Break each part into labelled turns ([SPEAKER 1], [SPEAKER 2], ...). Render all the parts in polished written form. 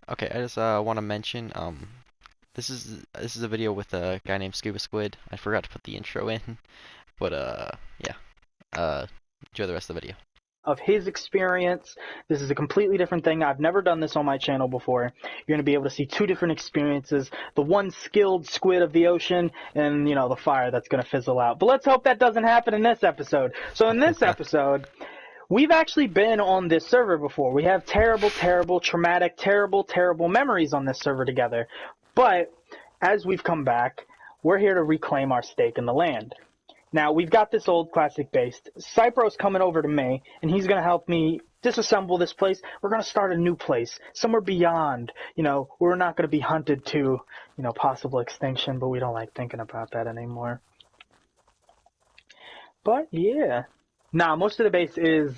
[SPEAKER 1] Okay, I just want to mention this is a video with a guy named Scuba Squid. I forgot to put the intro in, but yeah. Uh Enjoy the rest of the video.
[SPEAKER 2] Of his experience. This is a completely different thing. I've never done this on my channel before. You're going to be able to see two different experiences. The one skilled squid of the ocean and, the fire that's going to fizzle out. But let's hope that doesn't happen in this episode. So in this episode, we've actually been on this server before. We have terrible, terrible, traumatic, terrible, terrible memories on this server together. But as we've come back, we're here to reclaim our stake in the land. Now, we've got this old classic base. Cypro's coming over to me, and he's going to help me disassemble this place. We're going to start a new place, somewhere beyond. We're not going to be hunted to, possible extinction, but we don't like thinking about that anymore. But, yeah. Now, most of the base is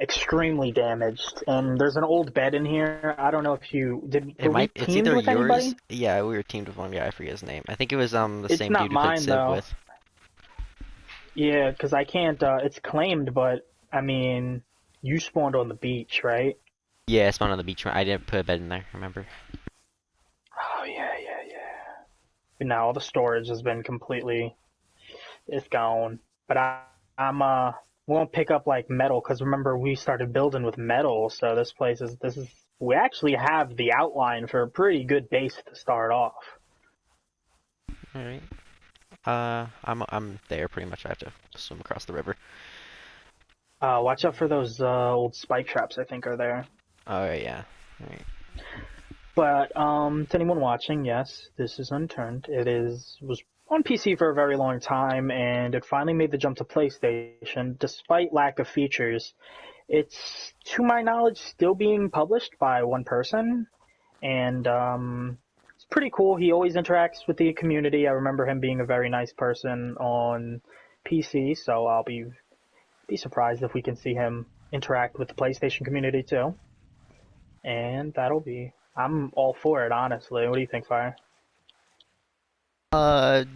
[SPEAKER 2] extremely damaged, and there's an old bed in here. I don't know if were we
[SPEAKER 1] It's
[SPEAKER 2] teamed
[SPEAKER 1] either
[SPEAKER 2] with
[SPEAKER 1] yours.
[SPEAKER 2] anybody?
[SPEAKER 1] Yeah, we were teamed with one guy. I forget his name. I think it was the
[SPEAKER 2] It's
[SPEAKER 1] same
[SPEAKER 2] not
[SPEAKER 1] dude we played
[SPEAKER 2] mine,
[SPEAKER 1] Civ
[SPEAKER 2] though.
[SPEAKER 1] with.
[SPEAKER 2] Yeah, because I can't, it's claimed, but, I mean, you spawned on the beach, right?
[SPEAKER 1] Yeah, I spawned on the beach. I didn't put a bed in there, remember?
[SPEAKER 2] Oh, yeah, yeah, yeah. But now all the storage has been completely, it's gone. But won't pick up, like, metal, because remember, we started building with metal, so we actually have the outline for a pretty good base to start off.
[SPEAKER 1] All right. I'm there pretty much. I have to swim across the river.
[SPEAKER 2] Watch out for those, old spike traps I think are there.
[SPEAKER 1] Oh yeah. All right.
[SPEAKER 2] But to anyone watching, yes, this is Unturned. Was on PC for a very long time, and it finally made the jump to PlayStation, despite lack of features. It's, to my knowledge, still being published by one person, and it's pretty cool. He always interacts with the community. I remember him being a very nice person on PC, so I'll be surprised if we can see him interact with the PlayStation community too. And I'm all for it, honestly. What do you think, Fire?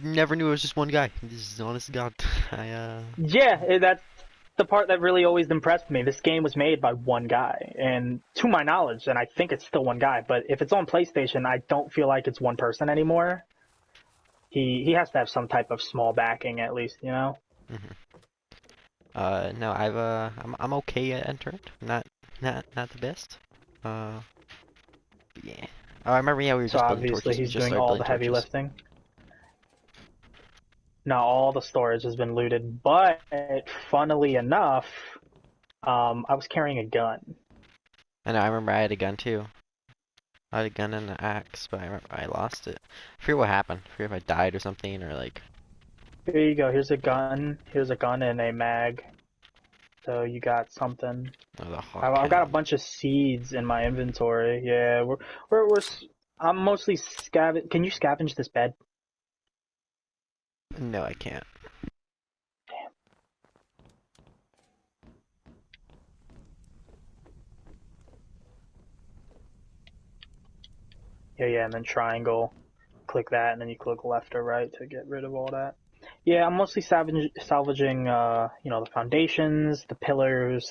[SPEAKER 1] Never knew it was just one guy. This is honest to God. I
[SPEAKER 2] Yeah, that's the part that really always impressed me. This game was made by one guy, and to my knowledge, and I think it's still one guy, but if it's on PlayStation, I don't feel like it's one person anymore. He has to have some type of small backing at least, you know?
[SPEAKER 1] mhm. No, I'm okay at Unturned. Not the best. Uh, but yeah. Oh, I remember. Yeah, we were
[SPEAKER 2] So
[SPEAKER 1] just building
[SPEAKER 2] obviously
[SPEAKER 1] torches. We
[SPEAKER 2] he's
[SPEAKER 1] just
[SPEAKER 2] doing
[SPEAKER 1] started
[SPEAKER 2] all
[SPEAKER 1] building
[SPEAKER 2] the heavy
[SPEAKER 1] torches.
[SPEAKER 2] lifting. Now all the storage has been looted, but funnily enough, I was carrying a gun.
[SPEAKER 1] I know. I remember I had a gun too. I had a gun and an axe, but I remember I lost it. I forget what happened. I forget if I died or something or like.
[SPEAKER 2] Here you go. Here's a gun. Here's a gun and a mag. So you got something.
[SPEAKER 1] Oh, the hawk
[SPEAKER 2] I've got a
[SPEAKER 1] cannon.
[SPEAKER 2] bunch of seeds in my inventory. Yeah, I'm mostly Can you scavenge this bed?
[SPEAKER 1] No, I can't.
[SPEAKER 2] Yeah, and then triangle. Click that, and then you click left or right to get rid of all that. Yeah, I'm mostly salvaging, the foundations, the pillars,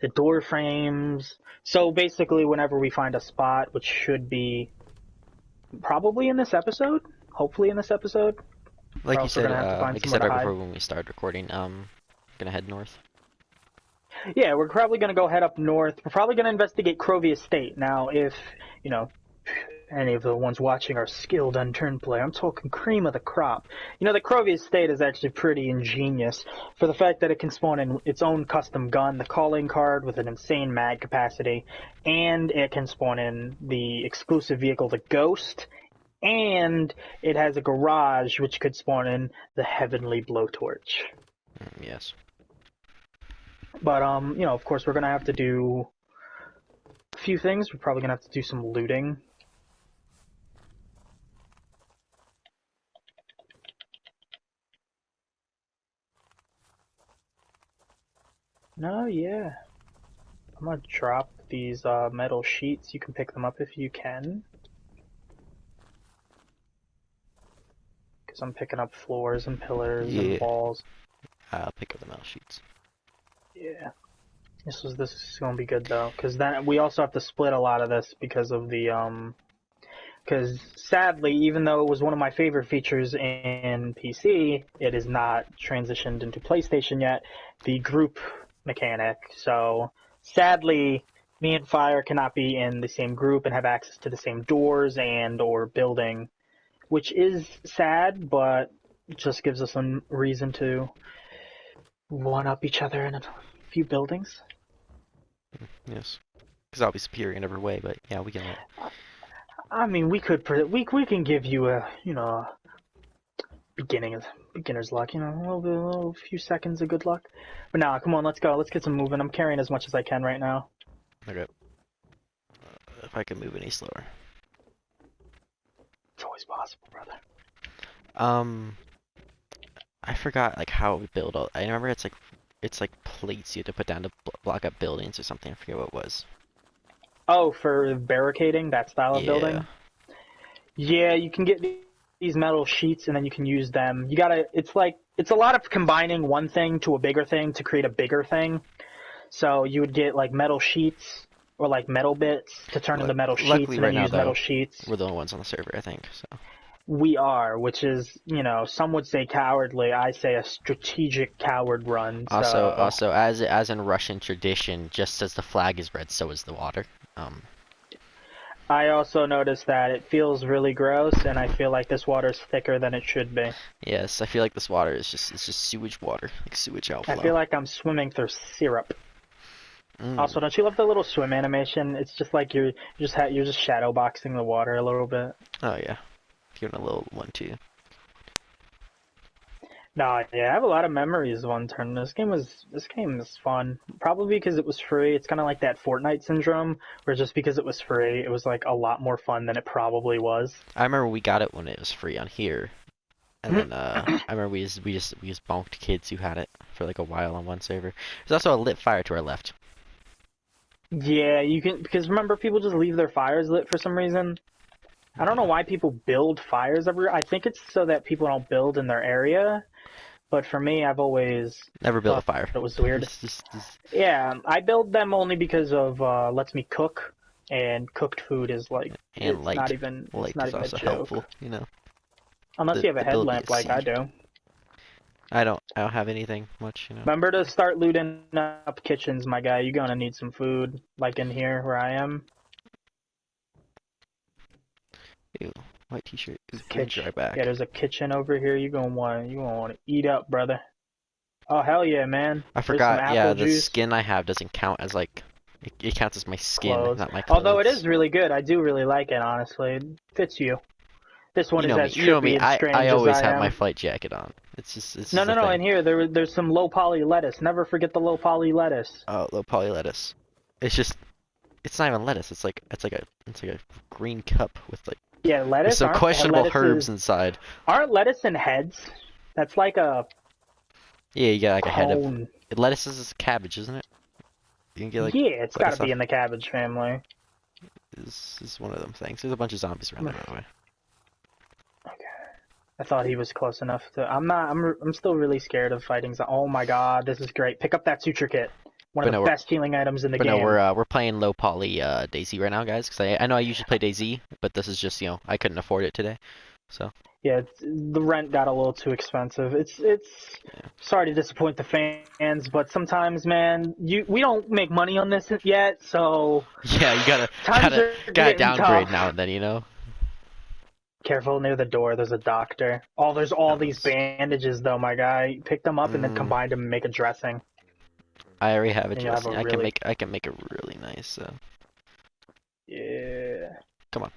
[SPEAKER 2] the door frames. So basically, whenever we find a spot, which should be probably in this episode, hopefully in this episode, or else we're gonna have to find
[SPEAKER 1] Like you
[SPEAKER 2] somewhere
[SPEAKER 1] said
[SPEAKER 2] to
[SPEAKER 1] right
[SPEAKER 2] hide.
[SPEAKER 1] before when we started recording, gonna head north.
[SPEAKER 2] Yeah, we're probably gonna go head up north. We're probably gonna investigate Crovy Estate. Now, if, you know, any of the ones watching are skilled unturned player, I'm talking cream of the crop. The Crovy Estate is actually pretty ingenious for the fact that it can spawn in its own custom gun, the calling card with an insane mag capacity, and it can spawn in the exclusive vehicle, the Ghost, and it has a garage which could spawn in the Heavenly Blowtorch.
[SPEAKER 1] Yes.
[SPEAKER 2] But, of course, we're gonna have to do a few things. We're probably gonna have to do some looting. No, yeah. I'm gonna drop these metal sheets. You can pick them up if you can. Because I'm picking up floors and pillars and
[SPEAKER 1] Yeah.
[SPEAKER 2] walls.
[SPEAKER 1] I'll pick up the metal sheets.
[SPEAKER 2] Yeah. This is gonna be good though, because then we also have to split a lot of this because of the because sadly, even though it was one of my favorite features in PC, it is not transitioned into PlayStation yet, the group mechanic. So sadly, me and Fire cannot be in the same group and have access to the same doors and or building, which is sad, but it just gives us a reason to one up each other in a few buildings.
[SPEAKER 1] Yes. Because I'll be superior in every way, but yeah, we can let.
[SPEAKER 2] I mean, we can give you a beginner's luck, a little few seconds of good luck. But now, come on, let's go. Let's get some moving. I'm carrying as much as I can right now.
[SPEAKER 1] Okay. If I can move any slower.
[SPEAKER 2] It's always possible, brother.
[SPEAKER 1] I forgot like how we build all. I remember it's like plates you have to put down to block up buildings or something. I forget what it was.
[SPEAKER 2] Oh, for barricading, that style of building? Yeah, you can get these metal sheets and then you can use them. It's a lot of combining one thing to a bigger thing to create a bigger thing. So you would get like metal sheets or like metal bits to turn into metal sheets and then use metal sheets.
[SPEAKER 1] We're the only ones on the server, I think, so.
[SPEAKER 2] We are, which is, some would say cowardly. I say a strategic coward run.
[SPEAKER 1] Also, as in Russian tradition, just as the flag is red, so is the water.
[SPEAKER 2] I also noticed that it feels really gross, and I feel like this water is thicker than it should be.
[SPEAKER 1] Yes, I feel like this water is just sewage water, like sewage outflow.
[SPEAKER 2] I feel like I'm swimming through syrup. Also, don't you love the little swim animation? It's just like you're just shadow boxing the water a little bit.
[SPEAKER 1] Oh yeah, giving a little one too.
[SPEAKER 2] No, yeah, I have a lot of memories of Unturned. This game is fun. Probably because it was free. It's kind of like that Fortnite syndrome, where just because it was free, it was like a lot more fun than it probably was.
[SPEAKER 1] I remember we got it when it was free on here, and then I remember we just bonked kids who had it for like a while on one server. There's also a lit fire to our left.
[SPEAKER 2] Yeah, you can, because remember, people just leave their fires lit for some reason. I don't know why people build fires everywhere. I think it's so that people don't build in their area. But for me, I've always
[SPEAKER 1] never built a fire.
[SPEAKER 2] It was weird. Yeah, I build them only because of lets me cook, and cooked food is like
[SPEAKER 1] and
[SPEAKER 2] it's
[SPEAKER 1] light.
[SPEAKER 2] not even
[SPEAKER 1] light
[SPEAKER 2] it's not
[SPEAKER 1] is
[SPEAKER 2] even
[SPEAKER 1] also
[SPEAKER 2] a joke.
[SPEAKER 1] helpful,
[SPEAKER 2] Unless you have a headlamp like I do.
[SPEAKER 1] I don't have anything much,
[SPEAKER 2] Remember to start looting up kitchens, my guy. You're gonna need some food, like in here where I am.
[SPEAKER 1] Ew, white t-shirt.
[SPEAKER 2] Kitchen.
[SPEAKER 1] Back.
[SPEAKER 2] Yeah, there's a kitchen over here. You gonna want to eat up, brother. Oh hell yeah, man!
[SPEAKER 1] I forgot. Yeah, the
[SPEAKER 2] juice.
[SPEAKER 1] skin I have doesn't count as like it counts as my skin,
[SPEAKER 2] Clothes.
[SPEAKER 1] not my clothes.
[SPEAKER 2] Although it is really good, I do really like it. Honestly, it fits you. This one is as
[SPEAKER 1] you know me.
[SPEAKER 2] trippy and strange
[SPEAKER 1] I always
[SPEAKER 2] as I
[SPEAKER 1] have
[SPEAKER 2] am.
[SPEAKER 1] my flight jacket on. It's
[SPEAKER 2] no. In here, there's some low poly lettuce. Never forget the low poly lettuce.
[SPEAKER 1] Oh, low poly lettuce. It's not even lettuce. It's like a green cup with like
[SPEAKER 2] lettuce.
[SPEAKER 1] With some questionable herbs inside.
[SPEAKER 2] Aren't lettuce in heads? That's like a
[SPEAKER 1] yeah. You got like
[SPEAKER 2] cone.
[SPEAKER 1] a head of lettuce is cabbage, isn't it? You can get like
[SPEAKER 2] it's got to be in the cabbage family.
[SPEAKER 1] This is one of them things. There's a bunch of zombies around there, by the way.
[SPEAKER 2] Okay. I thought he was close enough to. I'm still really scared of fighting. Oh my god, this is great. Pick up that suture kit. One of the best healing items in the game.
[SPEAKER 1] No, we're playing low poly DayZ right now, guys. Because I know I usually play DayZ, but this is just I couldn't afford it today, so.
[SPEAKER 2] Yeah, the rent got a little too expensive. It's sorry to disappoint the fans, but sometimes, man, we don't make money on this yet, so.
[SPEAKER 1] Yeah, you gotta downgrade now and then,
[SPEAKER 2] Careful near the door. There's a doctor. Oh, there's all these bandages, though, my guy. Pick them up and then combine them and make a dressing.
[SPEAKER 1] I already have a dressing. I can make it really nice.
[SPEAKER 2] Yeah.
[SPEAKER 1] Come on.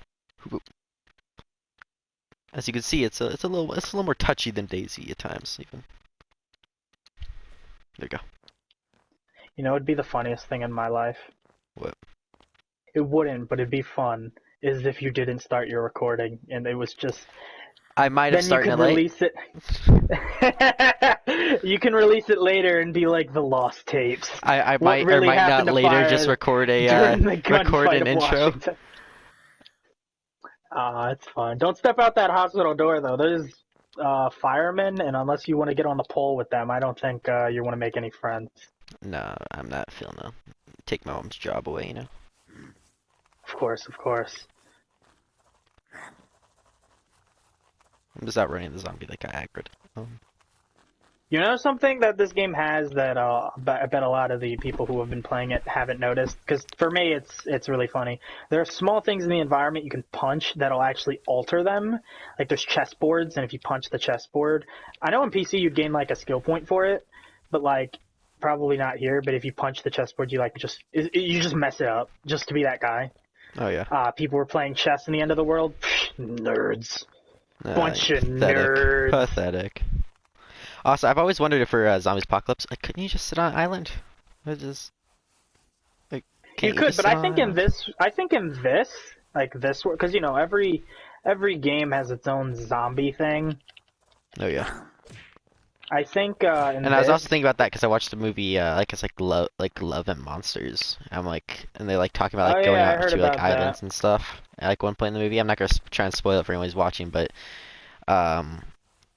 [SPEAKER 1] As you can see, it's a little more touchy than DayZ at times, even. There you go.
[SPEAKER 2] It'd be the funniest thing in my life.
[SPEAKER 1] What?
[SPEAKER 2] It wouldn't, but it'd be fun. Is if you didn't start your recording and it was just.
[SPEAKER 1] I might have started
[SPEAKER 2] late. Release it. You can release it later and be like the lost tapes.
[SPEAKER 1] I might or might not later just record an intro.
[SPEAKER 2] It's fun. Don't step out that hospital door though. There's firemen, and unless you want to get on the pole with them, I don't think you want to make any friends.
[SPEAKER 1] No, I'm not feeling to take my mom's job away, you know?
[SPEAKER 2] Of course, of course.
[SPEAKER 1] I'm just outrunning the zombie that got aggroed.
[SPEAKER 2] You know something that this game has that I bet a lot of the people who have been playing it haven't noticed? Because for me, it's really funny. There are small things in the environment you can punch that'll actually alter them. Like there's chessboards, and if you punch the chessboard, I know in PC you'd gain like a skill point for it, but like probably not here. But if you punch the chessboard, you like you just mess it up just to be that guy.
[SPEAKER 1] Oh yeah.
[SPEAKER 2] People were playing chess in the end of the world. Psh, nerds. Bunch of
[SPEAKER 1] Pathetic.
[SPEAKER 2] nerds.
[SPEAKER 1] Pathetic. Also, I've always wondered if for zombies apocalypse, like, couldn't you just sit on an island? Or just like,
[SPEAKER 2] You
[SPEAKER 1] can't you
[SPEAKER 2] could,
[SPEAKER 1] just
[SPEAKER 2] but
[SPEAKER 1] sit on an island?
[SPEAKER 2] I think in this, like this, because you know every game has its own zombie thing.
[SPEAKER 1] Oh yeah.
[SPEAKER 2] I think in
[SPEAKER 1] And I was
[SPEAKER 2] this,
[SPEAKER 1] also thinking about that because I watched a movie, like it's like Love and Monsters. I'm like, and they like talking about
[SPEAKER 2] oh
[SPEAKER 1] like going
[SPEAKER 2] yeah, I
[SPEAKER 1] out
[SPEAKER 2] heard
[SPEAKER 1] to like
[SPEAKER 2] about that.
[SPEAKER 1] islands and stuff. Like one point in the movie, I'm not gonna try and spoil it for anyone who's watching, but um,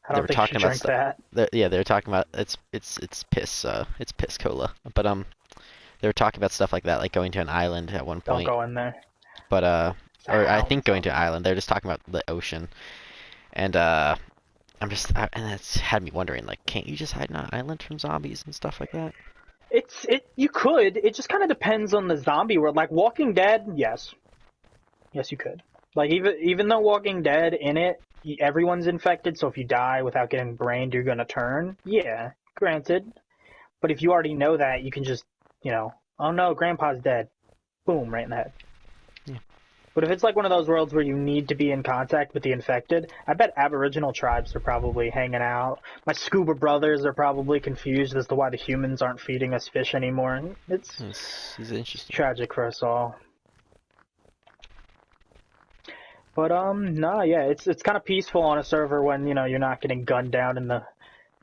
[SPEAKER 2] I
[SPEAKER 1] they
[SPEAKER 2] don't
[SPEAKER 1] were
[SPEAKER 2] think you
[SPEAKER 1] talking
[SPEAKER 2] should
[SPEAKER 1] about
[SPEAKER 2] drink
[SPEAKER 1] stuff.
[SPEAKER 2] that.
[SPEAKER 1] Yeah, they were talking about it's piss cola, but they were talking about stuff like that, like going to an island at one
[SPEAKER 2] Don't
[SPEAKER 1] point.
[SPEAKER 2] go in there.
[SPEAKER 1] But
[SPEAKER 2] It's a
[SPEAKER 1] or I
[SPEAKER 2] hound
[SPEAKER 1] think going to an
[SPEAKER 2] zombie.
[SPEAKER 1] island. They're just talking about the ocean, and and that's had me wondering, like, can't you just hide on an island from zombies and stuff like that?
[SPEAKER 2] You could. It just kind of depends on the zombie world. Like Walking Dead, yes, you could. Like even though Walking Dead in it, everyone's infected. So if you die without getting brained, you're gonna turn. Yeah, granted. But if you already know that, you can just, oh no, Grandpa's dead. Boom, right in the head.
[SPEAKER 1] Yeah.
[SPEAKER 2] But if it's like one of those worlds where you need to be in contact with the infected, I bet Aboriginal tribes are probably hanging out. My scuba brothers are probably confused as to why the humans aren't feeding us fish anymore. It's
[SPEAKER 1] It's interesting.
[SPEAKER 2] tragic for us all. But no, yeah, it's kind of peaceful on a server when you're not getting gunned down in the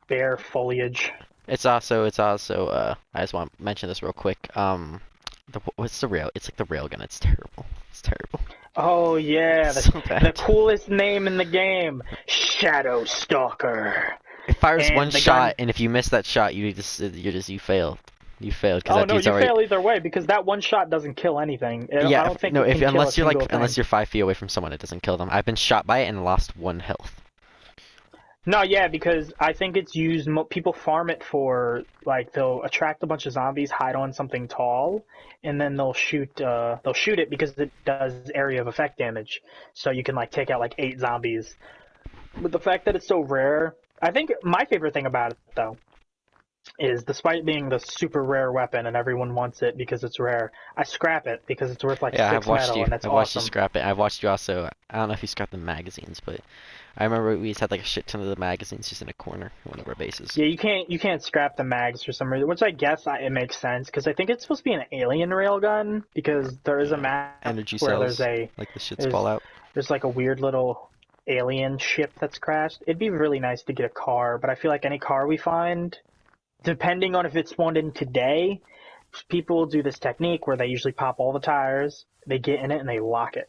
[SPEAKER 2] bare foliage.
[SPEAKER 1] It's also I just want to mention this real quick. What's the rail? It's like the railgun. It's terrible. It's terrible.
[SPEAKER 2] Oh yeah,
[SPEAKER 1] It's so
[SPEAKER 2] the
[SPEAKER 1] bad.
[SPEAKER 2] coolest name in the game, Shadow Stalker.
[SPEAKER 1] It fires one
[SPEAKER 2] And the gun.
[SPEAKER 1] shot, and if you miss that shot, you failed. You failed because
[SPEAKER 2] Oh
[SPEAKER 1] that
[SPEAKER 2] no,
[SPEAKER 1] dude's
[SPEAKER 2] you
[SPEAKER 1] already.
[SPEAKER 2] fail either way because that one shot doesn't kill anything. I
[SPEAKER 1] Yeah,
[SPEAKER 2] don't think
[SPEAKER 1] no,
[SPEAKER 2] it
[SPEAKER 1] if
[SPEAKER 2] can kill a
[SPEAKER 1] unless you're
[SPEAKER 2] single thing.
[SPEAKER 1] unless you're 5 feet away from someone, it doesn't kill them. I've been shot by it and lost 1 health.
[SPEAKER 2] No, yeah, because I think it's used. People farm it for like they'll attract a bunch of zombies, hide on something tall, and then they'll shoot. They'll shoot it because it does area of effect damage. So you can like take out like 8 zombies. But the fact that it's so rare, I think my favorite thing about it though is despite being the super rare weapon and everyone wants it because it's rare, I scrap it because it's worth like
[SPEAKER 1] Yeah,
[SPEAKER 2] 6 metal and that's
[SPEAKER 1] I've watched you
[SPEAKER 2] awesome.
[SPEAKER 1] scrap it. I've watched you also. I don't know if you scrapped the magazines, but I remember we just had like a shit ton of the magazines just in a corner of one of our bases.
[SPEAKER 2] Yeah, you can't scrap the mags for some reason, which I guess it makes sense because I think it's supposed to be an alien railgun because there is a map
[SPEAKER 1] Energy
[SPEAKER 2] where
[SPEAKER 1] cells, like the shits
[SPEAKER 2] there's
[SPEAKER 1] fall out.
[SPEAKER 2] there's like a weird little alien ship that's crashed. It'd be really nice to get a car, but I feel like any car we find, depending on if it spawned in today, people will do this technique where they usually pop all the tires, they get in it and they lock it.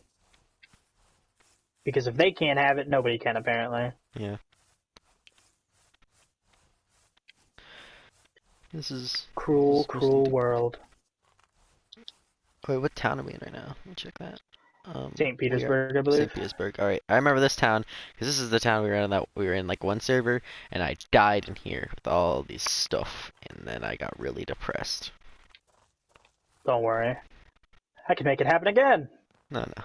[SPEAKER 2] Because if they can't have it, nobody can apparently.
[SPEAKER 1] Yeah. This is
[SPEAKER 2] Cruel,
[SPEAKER 1] supposed to
[SPEAKER 2] cruel
[SPEAKER 1] be.
[SPEAKER 2] world.
[SPEAKER 1] Wait, what town are we in right now? Let me check that.
[SPEAKER 2] St.
[SPEAKER 1] We are
[SPEAKER 2] Petersburg, I
[SPEAKER 1] St.
[SPEAKER 2] believe.
[SPEAKER 1] Petersburg. All right, I remember this town because this is the town we were in like one server, and I died in here with all these stuff, and then I got really depressed.
[SPEAKER 2] Don't worry. I can make it happen again.
[SPEAKER 1] No, no.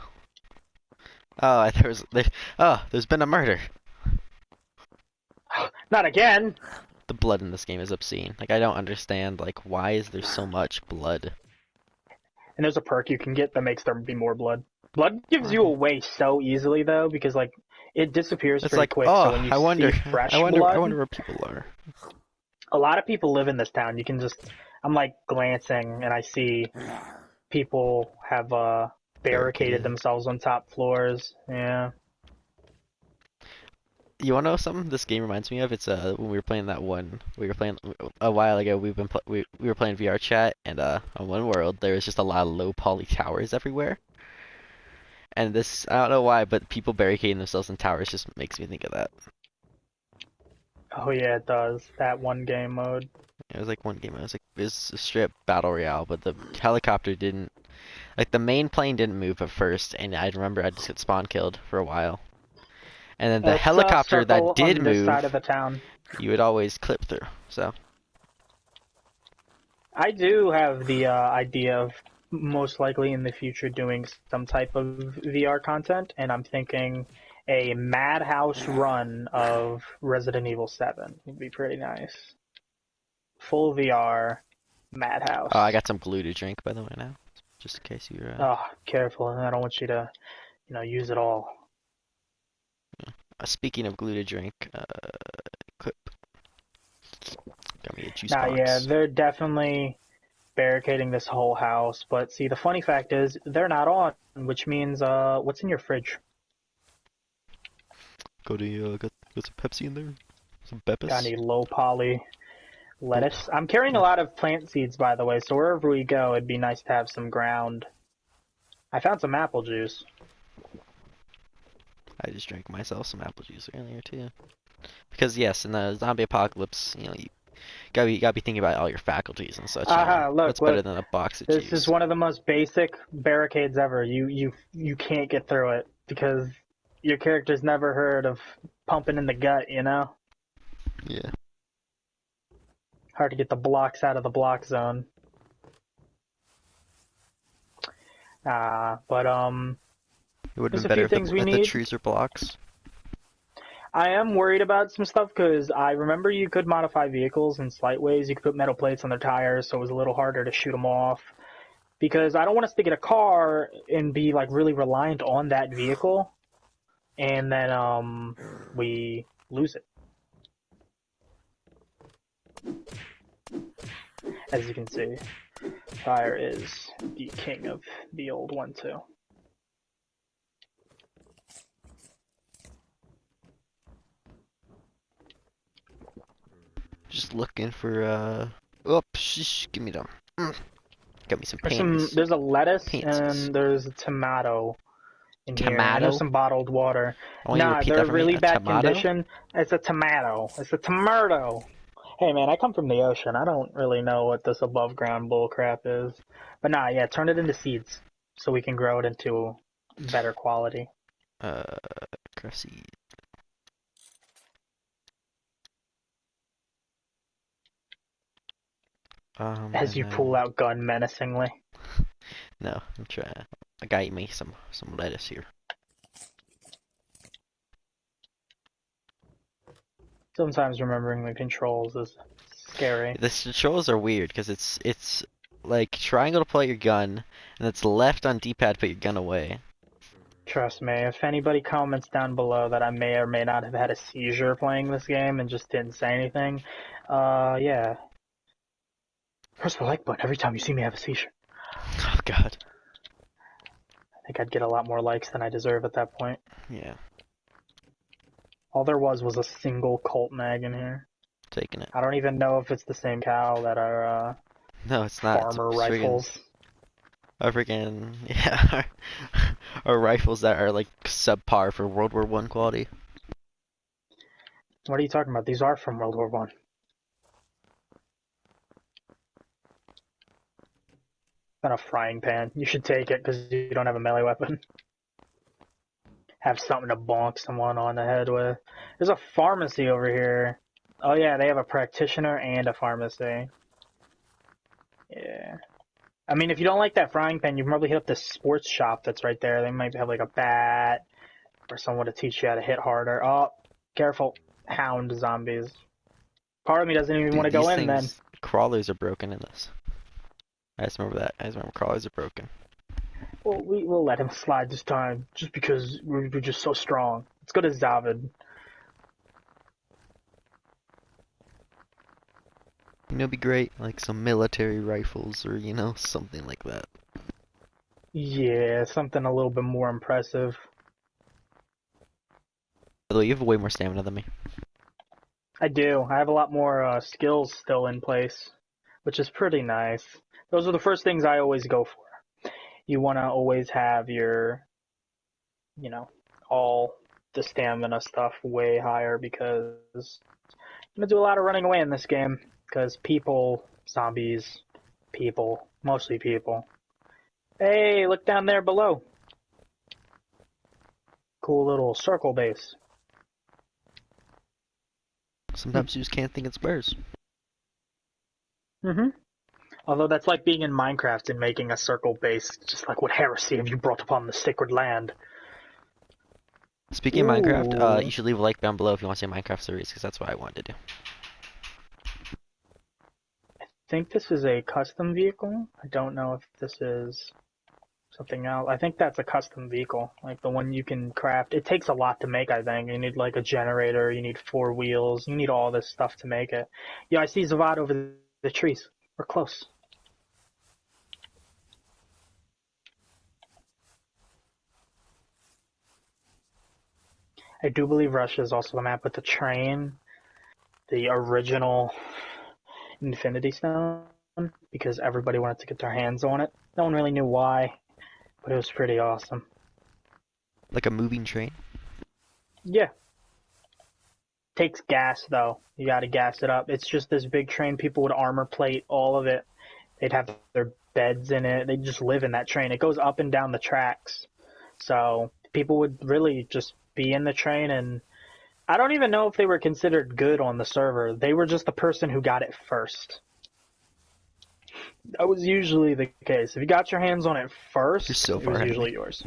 [SPEAKER 1] Oh, there's been a murder.
[SPEAKER 2] Not again.
[SPEAKER 1] The blood in this game is obscene. Like I don't understand. Like why is there so much blood?
[SPEAKER 2] And there's a perk you can get that makes there be more blood. Blood gives you
[SPEAKER 1] Why?
[SPEAKER 2] away so easily though, because like it disappears
[SPEAKER 1] It's
[SPEAKER 2] pretty
[SPEAKER 1] like,
[SPEAKER 2] quick. So
[SPEAKER 1] oh,
[SPEAKER 2] when you
[SPEAKER 1] I wonder,
[SPEAKER 2] see fresh
[SPEAKER 1] I
[SPEAKER 2] blood,
[SPEAKER 1] wonder where people are.
[SPEAKER 2] a lot of people live in this town. You can just, I'm like glancing and I see people have barricaded themselves on top floors. Yeah.
[SPEAKER 1] You wanna know something? This game reminds me of. It's when we were playing that one. We were playing a while ago. We were playing VR chat, and on one world there was just a lot of low poly towers everywhere. And this, I don't know why, but people barricading themselves in towers just makes me think of that.
[SPEAKER 2] Oh yeah, it does. That one game mode.
[SPEAKER 1] It was like one game. It was a straight battle royale, but the helicopter didn't. Like the main plane didn't move at first, and I remember I just got spawn killed for a while. And then the
[SPEAKER 2] Let's
[SPEAKER 1] helicopter that
[SPEAKER 2] circle
[SPEAKER 1] did
[SPEAKER 2] on this side of
[SPEAKER 1] move,
[SPEAKER 2] the town.
[SPEAKER 1] you would always clip through. So
[SPEAKER 2] I do have the idea of most likely in the future doing some type of VR content, and I'm thinking a Madhouse run of Resident Evil 7 would be pretty nice. Full VR,
[SPEAKER 1] oh, I
[SPEAKER 2] Madhouse.
[SPEAKER 1] got some glue to drink by the way now, just in case you're.
[SPEAKER 2] Oh, careful! I don't want you to, use it all.
[SPEAKER 1] Speaking of glue to drink, clip. Got me a juice
[SPEAKER 2] Nah, yeah,
[SPEAKER 1] box.
[SPEAKER 2] they're definitely barricading this whole house. But see, the funny fact is they're not on, which means what's in your fridge?
[SPEAKER 1] Got some Pepsi in there, some
[SPEAKER 2] Got
[SPEAKER 1] Peppers.
[SPEAKER 2] any low poly lettuce? I'm carrying a lot of plant seeds, by the way, so wherever we go, it'd be nice to have some ground. I found some apple juice.
[SPEAKER 1] I just drank myself some apple juice earlier too. Because yes, in the zombie apocalypse, you gotta be thinking about all your faculties and such.
[SPEAKER 2] Aha,
[SPEAKER 1] What's
[SPEAKER 2] look,
[SPEAKER 1] better
[SPEAKER 2] look.
[SPEAKER 1] than a box of
[SPEAKER 2] This is
[SPEAKER 1] juice?
[SPEAKER 2] one of the most basic barricades ever. You can't get through it because your character's never heard of pumping in the gut, you know?
[SPEAKER 1] Yeah.
[SPEAKER 2] Hard to get the blocks out of the block zone. But
[SPEAKER 1] It would have
[SPEAKER 2] there's
[SPEAKER 1] been
[SPEAKER 2] a
[SPEAKER 1] better
[SPEAKER 2] few
[SPEAKER 1] if the
[SPEAKER 2] things we
[SPEAKER 1] if the
[SPEAKER 2] need.
[SPEAKER 1] trees are blocks.
[SPEAKER 2] I am worried about some stuff because I remember you could modify vehicles in slight ways. You could put metal plates on their tires, so it was a little harder to shoot them off. Because I don't want us to get a car and be like really reliant on that vehicle, and then we lose it. As you can see, fire is the king of the old one too.
[SPEAKER 1] Just looking for Oops, give me them. Got me some panties.
[SPEAKER 2] There's a lettuce
[SPEAKER 1] Pansies.
[SPEAKER 2] and there's a tomato in here, and there's
[SPEAKER 1] Tomato.
[SPEAKER 2] some bottled water.
[SPEAKER 1] I want you to
[SPEAKER 2] Nah,
[SPEAKER 1] repeat
[SPEAKER 2] they're
[SPEAKER 1] that for me.
[SPEAKER 2] really
[SPEAKER 1] A
[SPEAKER 2] bad
[SPEAKER 1] tomato.
[SPEAKER 2] condition. It's a tomato. It's a tomato. Hey man, I come from the ocean. I don't really know what this above ground bull crap is. But nah, yeah, turn it into seeds so we can grow it into better quality.
[SPEAKER 1] Uh, Cressy.
[SPEAKER 2] As
[SPEAKER 1] And
[SPEAKER 2] you pull
[SPEAKER 1] then
[SPEAKER 2] out gun menacingly.
[SPEAKER 1] no, I'm trying. I got me some lettuce here.
[SPEAKER 2] Sometimes remembering the controls is scary.
[SPEAKER 1] The controls are weird because it's like triangle to pull out your gun, and it's left on D-pad to put your gun away.
[SPEAKER 2] Trust me, if anybody comments down below that I may or may not have had a seizure playing this game and just didn't say anything, yeah. Press the like button every time you see me have a seizure.
[SPEAKER 1] Oh God.
[SPEAKER 2] I think I'd get a lot more likes than I deserve at that point.
[SPEAKER 1] Yeah,
[SPEAKER 2] All there was a single Colt mag in here.
[SPEAKER 1] taking it.
[SPEAKER 2] I don't even know if it's the same cal that our
[SPEAKER 1] No, it's not.
[SPEAKER 2] farmer
[SPEAKER 1] It's friggin'
[SPEAKER 2] rifles.
[SPEAKER 1] a friggin' yeah, our rifles that are like subpar for World War One quality.
[SPEAKER 2] What are you talking about? These are from World War One. Not a frying pan. You should take it because you don't have a melee weapon. Have something to bonk someone on the head with. There's a pharmacy over here. Oh yeah, they have a practitioner and a pharmacy. Yeah. I mean, if you don't like that frying pan, you can probably hit up this sports shop that's right there. They might have like a bat or someone to teach you how to hit harder. Oh, careful. Hound zombies. Part of me doesn't even want
[SPEAKER 1] Dude,
[SPEAKER 2] to go
[SPEAKER 1] these
[SPEAKER 2] in then.
[SPEAKER 1] things crawlers are broken in this. I just remember that. I just remember crawlers are broken.
[SPEAKER 2] Well, we'll let him slide this time just because we're just so strong. Let's go to Zavid.
[SPEAKER 1] It'd be great, like some military rifles or something like that.
[SPEAKER 2] Yeah, something a little bit more impressive.
[SPEAKER 1] Although you have way more stamina than me.
[SPEAKER 2] I do. I have a lot more skills still in place, which is pretty nice. Those are the first things I always go for. You want to always have your, all the stamina stuff way higher because I'm going to do a lot of running away in this game. Because people, zombies, people, mostly people. Hey, look down there below. Cool little circle base.
[SPEAKER 1] Sometimes you just can't think in squares.
[SPEAKER 2] Mm-hmm. Although that's like being in Minecraft and making a circle base. Just like, what heresy have you brought upon the sacred land?
[SPEAKER 1] Speaking of Minecraft,
[SPEAKER 2] Ooh.
[SPEAKER 1] you should leave a like down below if you want to see Minecraft series, because that's what I wanted to do.
[SPEAKER 2] I think this is a custom vehicle. I don't know if this is something else. I think that's a custom vehicle, like the one you can craft. It takes a lot to make, I think. You need like a generator, you need 4 wheels, you need all this stuff to make it. Yeah, I see Zavad over the trees. We're close. I do believe Russia is also the map with the train, the original Infinity Stone, because everybody wanted to get their hands on it. No one really knew why, but it was pretty awesome.
[SPEAKER 1] Like a moving train.
[SPEAKER 2] Yeah. Takes gas, though. You gotta gas it up. It's just this big train. People would armor plate all of it. They'd have their beds in it. They'd just live in that train. It goes up and down the tracks. So people would really just be in the train, and I don't even know if they were considered good on the server. They were just the person who got it first. That was usually the case. If you got your hands on it first,
[SPEAKER 1] You're so
[SPEAKER 2] it
[SPEAKER 1] far
[SPEAKER 2] was
[SPEAKER 1] ahead of
[SPEAKER 2] usually
[SPEAKER 1] me.
[SPEAKER 2] yours.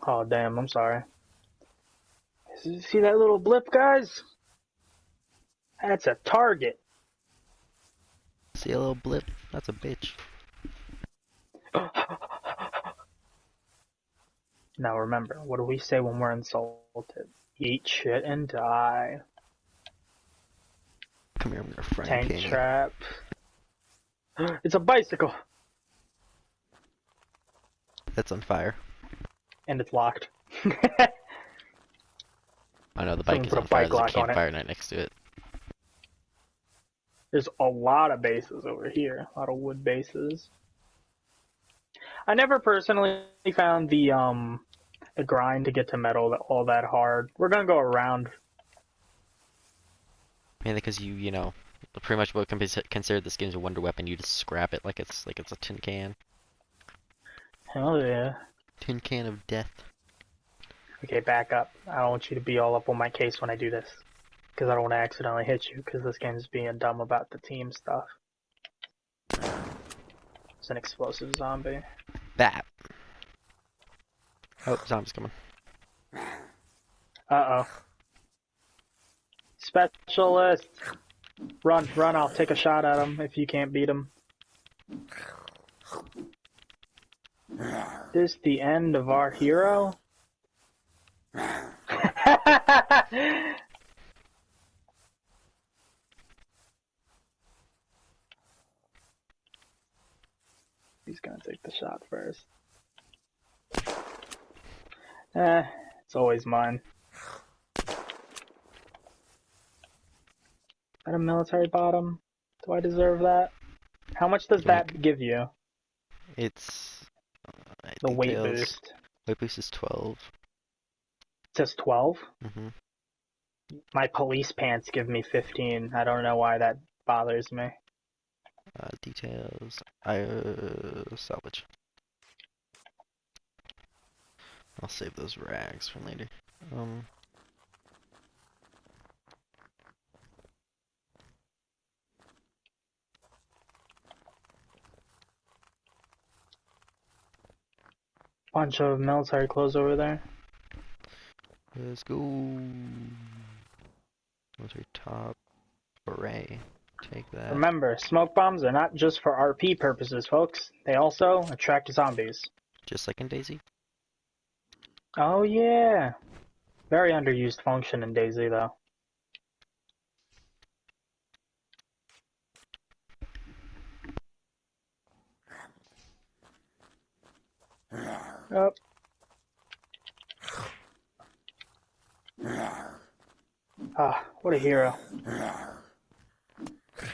[SPEAKER 2] Oh, damn, I'm sorry. See that little blip, guys? That's a target.
[SPEAKER 1] See a little blip? That's a bitch.
[SPEAKER 2] Now remember, what do we say when we're insulted? Eat shit and die.
[SPEAKER 1] Come here, I'm gonna frying
[SPEAKER 2] Tank
[SPEAKER 1] pan you.
[SPEAKER 2] trap. It's a bicycle!
[SPEAKER 1] That's on fire.
[SPEAKER 2] And it's locked.
[SPEAKER 1] I know the bike
[SPEAKER 2] Someone
[SPEAKER 1] is
[SPEAKER 2] put a
[SPEAKER 1] on fire.
[SPEAKER 2] bike
[SPEAKER 1] There's a
[SPEAKER 2] lock on it.
[SPEAKER 1] campfire right next to it.
[SPEAKER 2] There's a lot of bases over here. A lot of wood bases. I never personally found the grind to get to metal all that hard. We're gonna go around.
[SPEAKER 1] Mainly because you know, pretty much what can be considered this game's a wonder weapon. You just scrap it like it's a tin can.
[SPEAKER 2] Hell yeah.
[SPEAKER 1] Tin can of death.
[SPEAKER 2] Okay, back up. I don't want you to be all up on my case when I do this. Because I don't want to accidentally hit you, because this game's being dumb about the team stuff. It's an explosive zombie.
[SPEAKER 1] Bat. Oh, zombies coming.
[SPEAKER 2] Uh-oh. Specialist! Run, run, I'll take a shot at him if you can't beat him. Is this the end of our hero? He's gonna take the shot first. It's always mine. Is that a military bottom? Do I deserve that? How much does that give you?
[SPEAKER 1] It's I
[SPEAKER 2] The
[SPEAKER 1] think
[SPEAKER 2] weight boost.
[SPEAKER 1] Weight boost is 12.
[SPEAKER 2] It says 12?
[SPEAKER 1] Mm-hmm.
[SPEAKER 2] My police pants give me 15. I don't know why that bothers me.
[SPEAKER 1] Details. Salvage. I'll save those rags for later.
[SPEAKER 2] Bunch of military clothes over there.
[SPEAKER 1] Let's go. Military top. Hooray. Take that.
[SPEAKER 2] Remember, smoke bombs are not just for RP purposes, folks. They also attract zombies.
[SPEAKER 1] Just like in Daisy.
[SPEAKER 2] Oh yeah. Very underused function in DayZ though. Oh. Ah, what a hero.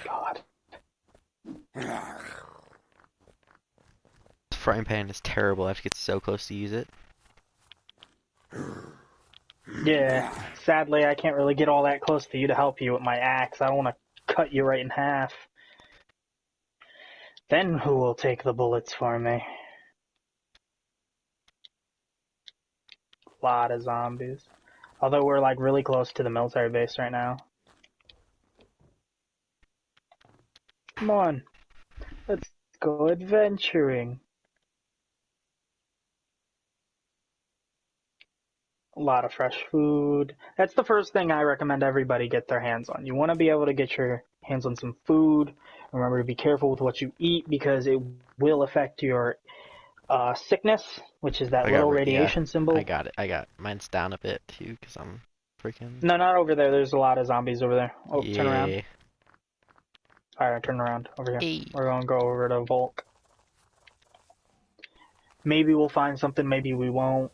[SPEAKER 2] God.
[SPEAKER 1] The frying pan is terrible. I have to get so close to use it.
[SPEAKER 2] Yeah, sadly I can't really get all that close to you to help you with my axe. I don't want to cut you right in half. Then who will take the bullets for me? A lot of zombies. Although we're like really close to the military base right now. Come on. Let's go adventuring. A lot of fresh food. That's the first thing I recommend everybody get their hands on. You want to be able to get your hands on some food. Remember to be careful with what you eat because it will affect your sickness, which is that little radiation symbol.
[SPEAKER 1] I got it. Mine's down a bit too because I'm freaking.
[SPEAKER 2] No, not over there. There's a lot of zombies over there. Oh,
[SPEAKER 1] Yeah.
[SPEAKER 2] turn around. Alright, turn around. Over here.
[SPEAKER 1] Hey.
[SPEAKER 2] We're gonna go over to Volk. Maybe we'll find something, maybe we won't.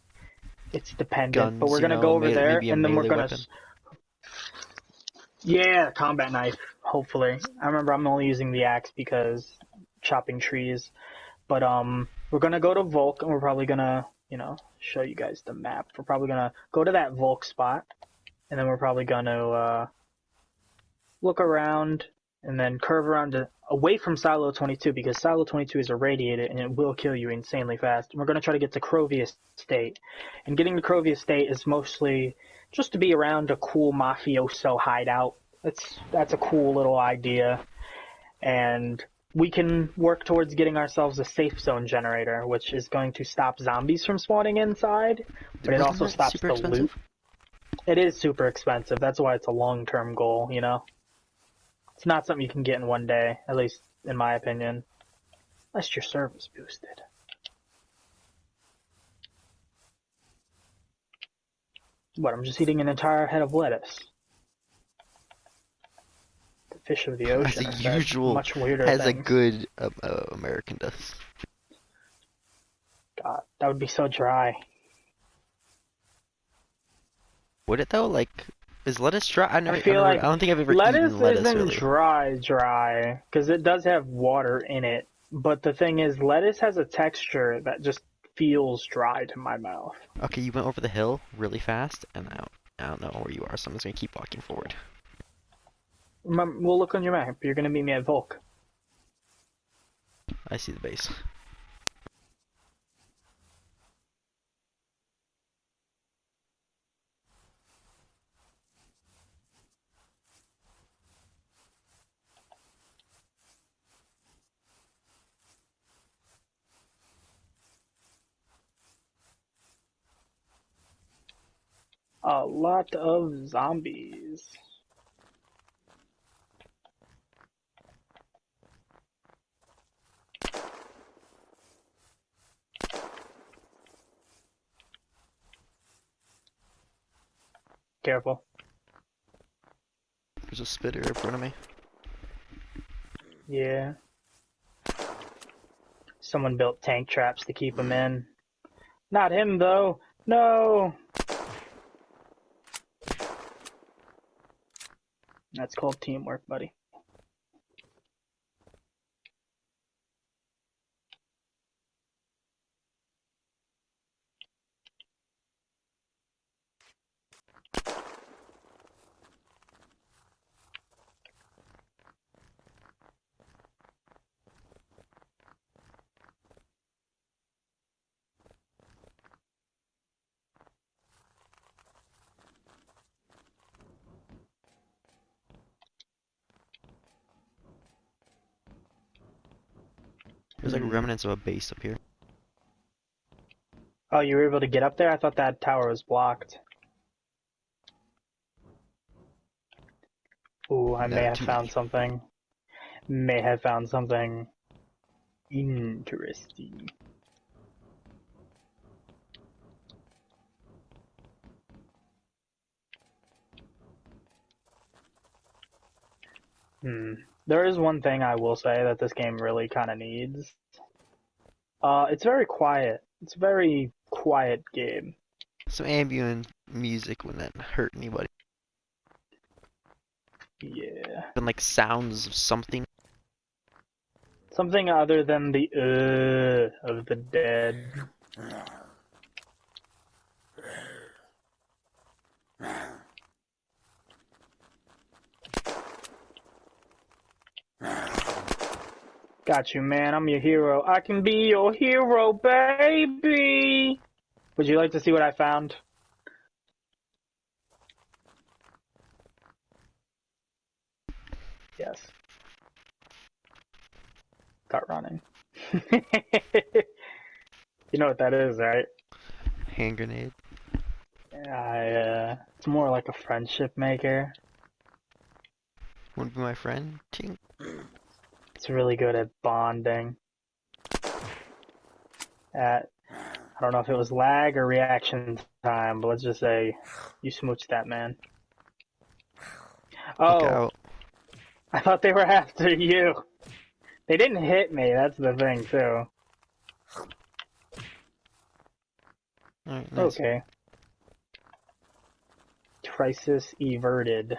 [SPEAKER 2] It's dependent.
[SPEAKER 1] Guns,
[SPEAKER 2] but we're gonna go over there and then we're gonna...
[SPEAKER 1] Weapon.
[SPEAKER 2] Yeah, combat knife, hopefully. I remember I'm only using the axe because chopping trees. But we're gonna go to Volk and we're probably gonna, show you guys the map. We're probably gonna go to that Volk spot and then we're probably gonna look around and then curve around away from Silo 22 because Silo 22 is irradiated and it will kill you insanely fast. And we're going to try to get to Crovia State. And getting to Crovia State is mostly just to be around a cool mafioso hideout. That's a cool little idea. And we can work towards getting ourselves a safe zone generator, which is going to stop zombies from spawning inside, but it also stops the loot. It is super expensive. That's why it's a long-term goal, It's not something you can get in one day, at least in my opinion. Unless your server's boosted. What, I'm just eating an entire head of lettuce. The fish of the ocean
[SPEAKER 1] as usual,
[SPEAKER 2] much weirder
[SPEAKER 1] has
[SPEAKER 2] things.
[SPEAKER 1] a good American does.
[SPEAKER 2] God, that would be so dry.
[SPEAKER 1] Would it though? Like, is lettuce dry? I don't think I've ever
[SPEAKER 2] lettuce
[SPEAKER 1] eaten lettuce
[SPEAKER 2] isn't
[SPEAKER 1] really.
[SPEAKER 2] dry, because it does have water in it. But the thing is, lettuce has a texture that just feels dry to my mouth.
[SPEAKER 1] Okay, you went over the hill really fast, and I don't know where you are, so I'm just gonna keep walking forward.
[SPEAKER 2] We'll look on your map. You're gonna meet me at Volk.
[SPEAKER 1] I see the base.
[SPEAKER 2] A lot of zombies. Careful.
[SPEAKER 1] There's a spitter in front of me.
[SPEAKER 2] Yeah. Someone built tank traps to keep him in. Not him, though. No! That's called teamwork, buddy.
[SPEAKER 1] There's like remnants of a base up here.
[SPEAKER 2] Oh, you were able to get up there? I thought that tower was blocked. Ooh, I may have found something. May have found something interesting. There is one thing I will say that this game really kind of needs. It's very quiet. It's a very quiet game.
[SPEAKER 1] Some ambient music wouldn't hurt anybody.
[SPEAKER 2] Yeah.
[SPEAKER 1] And like sounds of something.
[SPEAKER 2] Something other than the of the dead. Got you, man. I'm your hero. I can be your hero, baby. Would you like to see what I found? Yes. Start running. You know what that is, right?
[SPEAKER 1] Hand grenade.
[SPEAKER 2] It's more like a friendship maker.
[SPEAKER 1] Wanna be my friend? Ching.
[SPEAKER 2] It's really good at bonding. At, I don't know if it was lag or reaction time, but let's just say you smooched that man.
[SPEAKER 1] Look
[SPEAKER 2] Oh,
[SPEAKER 1] out.
[SPEAKER 2] I thought they were after you. They didn't hit me, that's the thing, too.
[SPEAKER 1] Alright, nice.
[SPEAKER 2] Okay. Crisis everted.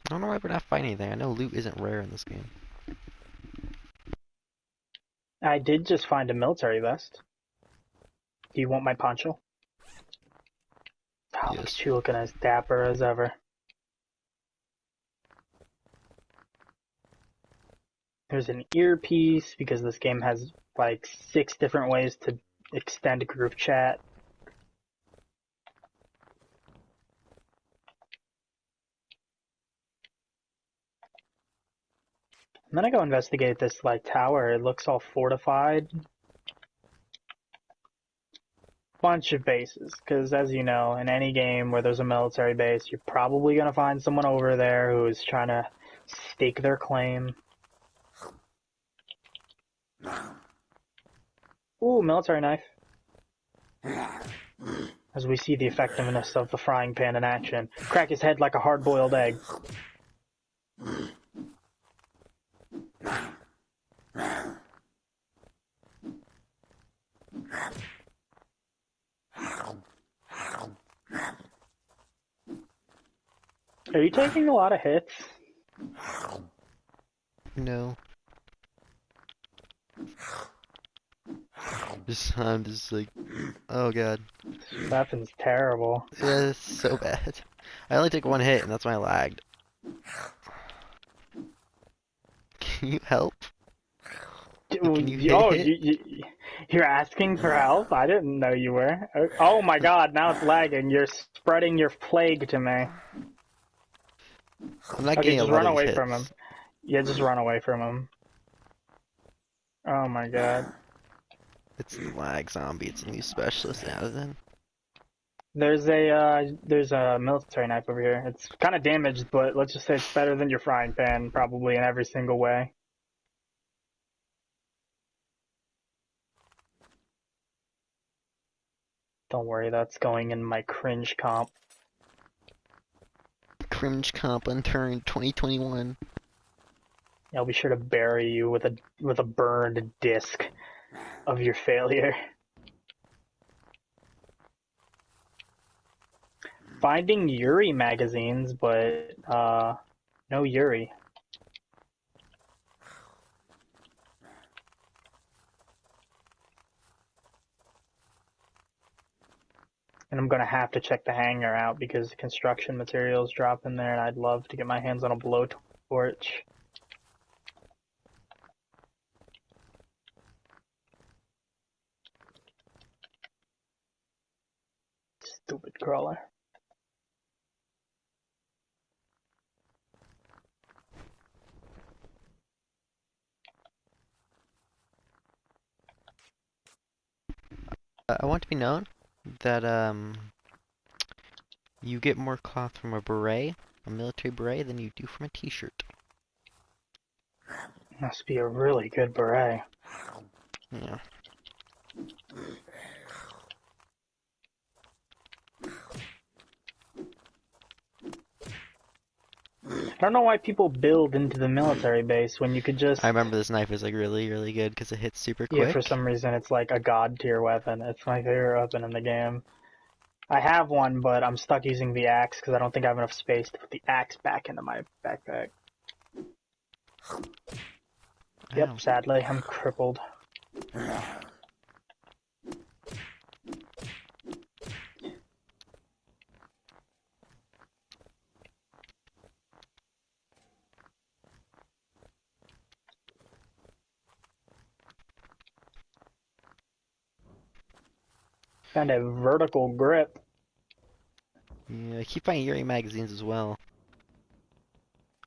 [SPEAKER 1] I don't know why we're not finding anything. I know loot isn't rare in this game.
[SPEAKER 2] I did just find a military vest. Do you want my poncho? Oh, look
[SPEAKER 1] Yes.
[SPEAKER 2] at you looking as dapper as ever. There's an earpiece, because this game has like 6 different ways to extend group chat. I'm gonna go investigate this like tower. It looks all fortified. Bunch of bases, because as you know, in any game where there's a military base, you're probably gonna find someone over there who is trying to stake their claim. Ooh, military knife. As we see the effectiveness of the frying pan in action. Crack his head like a hard-boiled egg. Are you taking a lot of hits?
[SPEAKER 1] No. I'm just like, oh god.
[SPEAKER 2] This weapon's terrible.
[SPEAKER 1] Yeah, it's so bad. I only took one hit and that's why I lagged. Can you help? Can you hit?
[SPEAKER 2] You're asking for help? I didn't know you were. Oh my god, now it's lagging. You're spreading your plague to me.
[SPEAKER 1] I'm not
[SPEAKER 2] Okay,
[SPEAKER 1] getting a
[SPEAKER 2] just
[SPEAKER 1] lot
[SPEAKER 2] run
[SPEAKER 1] of these
[SPEAKER 2] away
[SPEAKER 1] hits.
[SPEAKER 2] from him. Yeah, just run away from him. Oh my god.
[SPEAKER 1] It's the lag zombie. It's a new specialist added in.
[SPEAKER 2] There's a military knife over here. It's kind of damaged, but let's just say it's better than your frying pan, probably in every single way. Don't worry, that's going in my cringe comp.
[SPEAKER 1] Cringe comp Unturned 2021.
[SPEAKER 2] I'll be sure to bury you with a burned disc of your failure. Finding Yuri magazines, but no Yuri. And I'm gonna have to check the hangar out because construction materials drop in there, and I'd love to get my hands on a blowtorch. Stupid crawler.
[SPEAKER 1] I want to be known that you get more cloth from a beret, a military beret, than you do from a t-shirt.
[SPEAKER 2] Must be a really good beret.
[SPEAKER 1] Yeah.
[SPEAKER 2] I don't know why people build into the military base when you could just...
[SPEAKER 1] I remember this knife is like really, really good because it hits super quick.
[SPEAKER 2] Yeah, for some reason it's like a god tier weapon. It's my favorite weapon in the game. I have one, but I'm stuck using the axe because I don't think I have enough space to put the axe back into my backpack. Yep, sadly, I'm crippled. Kind of vertical grip.
[SPEAKER 1] Yeah, I keep finding Yuri magazines as well.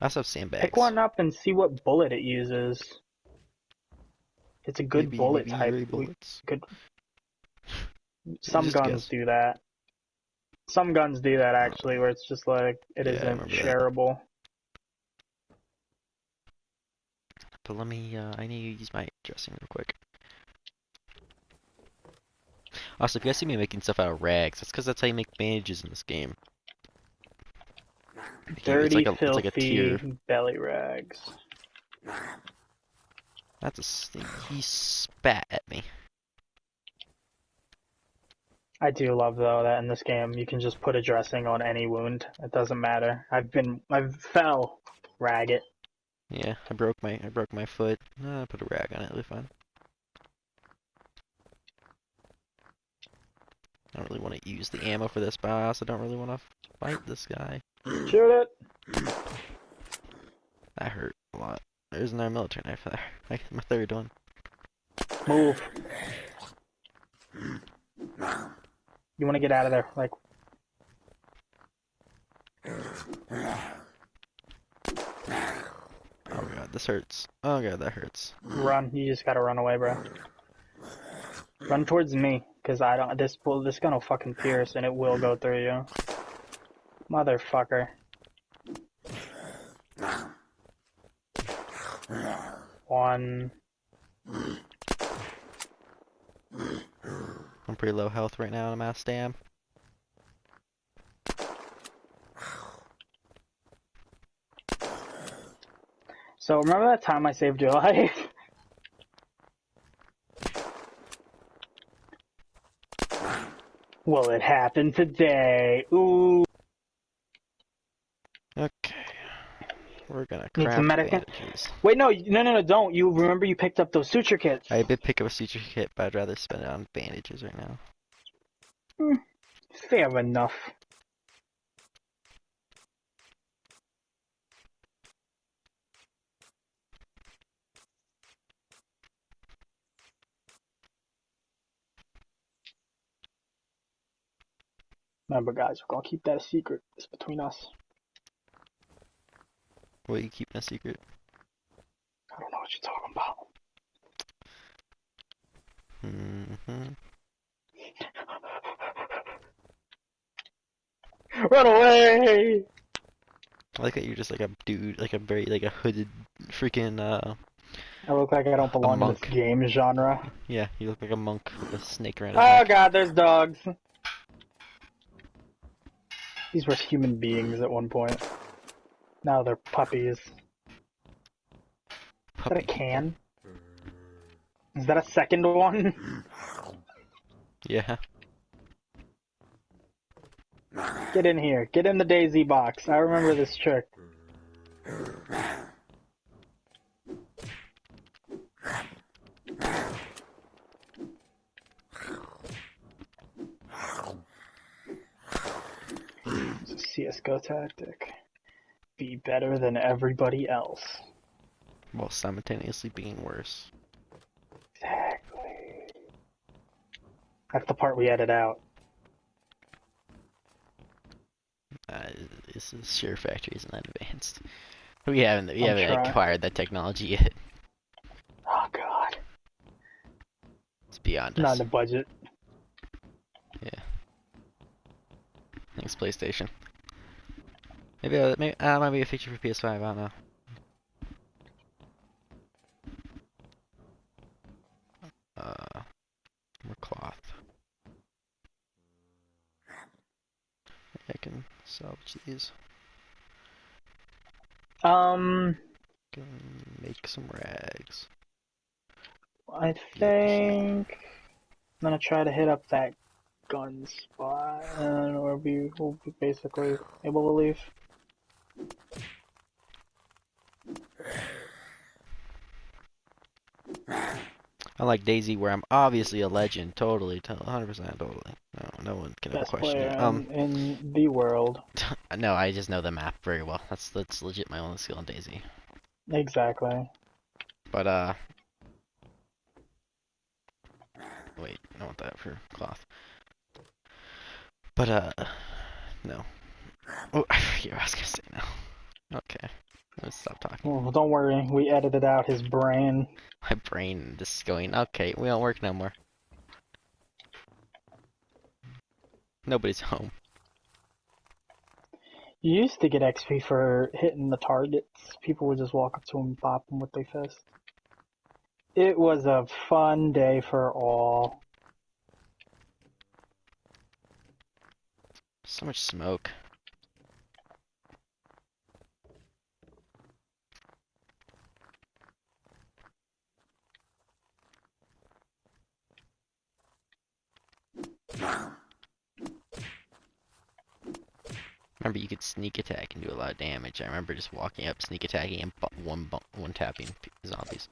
[SPEAKER 1] I also have
[SPEAKER 2] Pick
[SPEAKER 1] sandbags.
[SPEAKER 2] one up and see what bullet it uses. It's a good bullet
[SPEAKER 1] Maybe
[SPEAKER 2] type.
[SPEAKER 1] Yuri bullets.
[SPEAKER 2] Could.
[SPEAKER 1] Yeah,
[SPEAKER 2] Some
[SPEAKER 1] just a
[SPEAKER 2] guns
[SPEAKER 1] guess.
[SPEAKER 2] do that. Some guns do that actually, where it's just like it
[SPEAKER 1] Yeah, I
[SPEAKER 2] isn't
[SPEAKER 1] remember that.
[SPEAKER 2] shareable.
[SPEAKER 1] But let me, I need to use my dressing real quick. Also, if you guys see me making stuff out of rags, that's because that's how you make bandages in this game. It's
[SPEAKER 2] Dirty,
[SPEAKER 1] like a tier.
[SPEAKER 2] filthy belly rags.
[SPEAKER 1] He spat at me.
[SPEAKER 2] I do love though that in this game you can just put a dressing on any wound. It doesn't matter. I fell, rag it.
[SPEAKER 1] Yeah, I broke my foot. I put a rag on it, it'll be fine. I don't really want to use the ammo for this, but I also don't really want to fight this guy.
[SPEAKER 2] Shoot it.
[SPEAKER 1] That hurt a lot. There's another military knife there. My third one.
[SPEAKER 2] Move. You want to get out of there, like.
[SPEAKER 1] Oh god, this hurts. Oh god, that hurts.
[SPEAKER 2] Run. You just gotta run away, bro. Run towards me, cause I don't. This gun will fucking pierce, and it will go through you, motherfucker. One.
[SPEAKER 1] I'm pretty low health right now, and I'm out of stam.
[SPEAKER 2] So remember that time I saved your life? Well, it happened today. Ooh.
[SPEAKER 1] Okay. We're gonna
[SPEAKER 2] Need some
[SPEAKER 1] craft
[SPEAKER 2] medicine?
[SPEAKER 1] bandages.
[SPEAKER 2] Wait, no, don't. You remember you picked up those suture kits?
[SPEAKER 1] I did pick up a suture kit, but I'd rather spend it on bandages right now.
[SPEAKER 2] Fair enough. Remember, guys, we're gonna keep that a secret. It's between us.
[SPEAKER 1] What are you keeping a secret?
[SPEAKER 2] I don't know what you're talking about. Run away!
[SPEAKER 1] I like that you're just like a dude, like a hooded freaking
[SPEAKER 2] I look like I don't
[SPEAKER 1] a
[SPEAKER 2] belong in this
[SPEAKER 1] monk.
[SPEAKER 2] game genre.
[SPEAKER 1] Yeah, you look like a monk with a snake around his
[SPEAKER 2] Oh
[SPEAKER 1] neck.
[SPEAKER 2] god, there's dogs. These were human beings at one point. Now they're puppies. Is that a
[SPEAKER 1] Puppy people.
[SPEAKER 2] can? Is that a second one?
[SPEAKER 1] Yeah.
[SPEAKER 2] Get in here. Get in the daisy box. I remember this trick. It's a CSGO tactic. Be better than everybody else.
[SPEAKER 1] While simultaneously being worse.
[SPEAKER 2] Exactly. That's the part we edit out.
[SPEAKER 1] This is Share Factory isn't that advanced. We haven't
[SPEAKER 2] trying.
[SPEAKER 1] acquired that technology yet.
[SPEAKER 2] Oh god.
[SPEAKER 1] It's beyond
[SPEAKER 2] Not
[SPEAKER 1] us.
[SPEAKER 2] in the budget.
[SPEAKER 1] Yeah. Thanks, PlayStation. Maybe might be a feature for PS5. I don't know. More cloth. I can salvage these. Can make some rags.
[SPEAKER 2] I think I'm gonna try to hit up that gun spot, and we'll be basically able to leave.
[SPEAKER 1] Unlike Daisy, where I'm obviously a legend, totally, 100%, totally. No one can ever
[SPEAKER 2] Best
[SPEAKER 1] question
[SPEAKER 2] player
[SPEAKER 1] it.
[SPEAKER 2] in the world.
[SPEAKER 1] No, I just know the map very well. That's legit my only skill on Daisy.
[SPEAKER 2] Exactly.
[SPEAKER 1] But wait, I don't want that for cloth. But no. Oh, I forget what I was gonna say now. Okay, let's stop talking.
[SPEAKER 2] Well, don't worry, we edited out his brain.
[SPEAKER 1] My brain just going. Okay, we don't work no more. Nobody's home.
[SPEAKER 2] You used to get XP for hitting the targets. People would just walk up to him and pop them with their fist. It was a fun day for all.
[SPEAKER 1] So much smoke. Remember, you could sneak attack and do a lot of damage. I remember just walking up, sneak attacking, and one tapping zombies.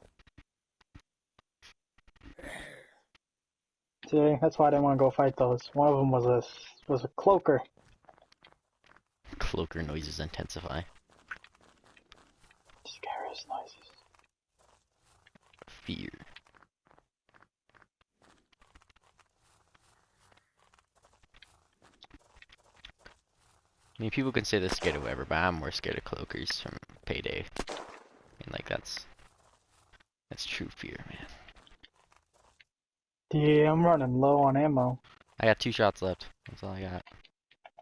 [SPEAKER 2] See, that's why I didn't want to go fight those. One of them was a cloaker.
[SPEAKER 1] Cloaker noises intensify.
[SPEAKER 2] Scariest noises.
[SPEAKER 1] Fear. I mean, people can say they're scared of whatever, but I'm more scared of cloakers from Payday. And like that's true fear, man.
[SPEAKER 2] Yeah, I'm running low on ammo.
[SPEAKER 1] I got 2 shots left. That's all I got.